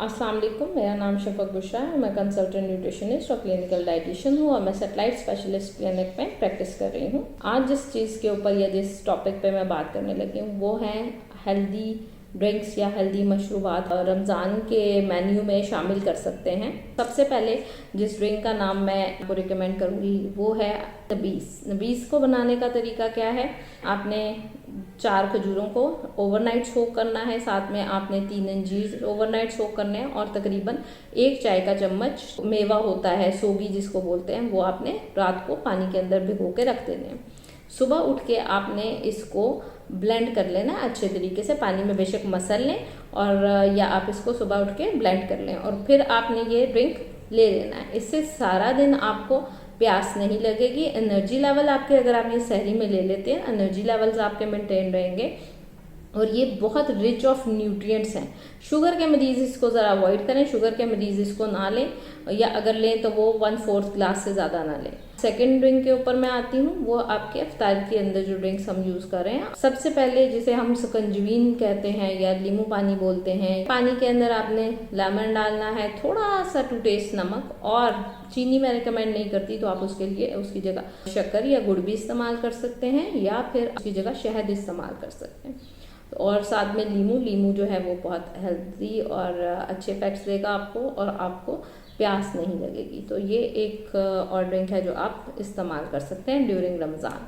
अस्सलाम वालेकुम, मेरा नाम शफक बुशरा है। मैं कंसल्टेंट न्यूट्रिशनिस्ट और क्लिनिकल डाइटिशियन हूँ और मैं सेटेलाइट स्पेशलिस्ट क्लिनिक में प्रैक्टिस कर रही हूँ। आज जिस चीज़ के ऊपर या जिस टॉपिक पे मैं बात करने लगी हूँ वो है हेल्दी ड्रिंक्स या हेल्दी मशरूबात रमज़ान के मेन्यू में शामिल कर सकते हैं। सबसे पहले जिस ड्रिंक का नाम मैं आपको रिकमेंड करूँगी वो है नबीस। नबीस को बनाने का तरीका क्या है, आपने 4 खजूरों को ओवरनाइट सोक करना है, साथ में आपने 3 अंजीर ओवरनाइट सोक करने हैं और तकरीबन 1 चाय का चम्मच मेवा होता है सोगी जिसको बोलते हैं, वो आपने रात को पानी के अंदर भिगो के रख देने हैं। सुबह उठ के आपने इसको ब्लेंड कर लेना अच्छे तरीके से, पानी में बेशक मसल लें और या आप इसको सुबह उठ के ब्लेंड कर लें और फिर आपने ये ड्रिंक ले लेना है। इससे सारा दिन आपको प्यास नहीं लगेगी। एनर्जी लेवल आपके, अगर आप ये सहरी में ले लेते हैं, एनर्जी लेवल्स आपके मेंटेन रहेंगे और ये बहुत रिच ऑफ न्यूट्रिएंट्स हैं। शुगर के मरीज़ इसको ज़रा अवॉइड करें, शुगर के मरीज़ इसको ना लें या अगर लें तो वो 1/4 ग्लास से ज़्यादा ना लें। सेकेंड ड्रिंक के ऊपर मैं आती हूँ, वो आपके इफ्तार के अंदर जो ड्रिंक्स हम यूज़ कर रहे हैं। सबसे पहले जिसे हम सकंजवीन कहते हैं या नींबू पानी बोलते हैं, पानी के अंदर आपने लेमन डालना है, थोड़ा सा टू टेस्ट नमक, और चीनी मैं रिकमेंड नहीं करती तो आप उसके लिए उसकी जगह शक्कर या गुड़ भी इस्तेमाल कर सकते हैं या फिर उसकी जगह शहद इस्तेमाल कर सकते हैं। और साथ में लीमू जो है वो बहुत हेल्दी और अच्छे इफेक्ट्स देगा आपको और आपको प्यास नहीं लगेगी। तो ये एक और ड्रिंक है जो आप इस्तेमाल कर सकते हैं ड्यूरिंग रमज़ान।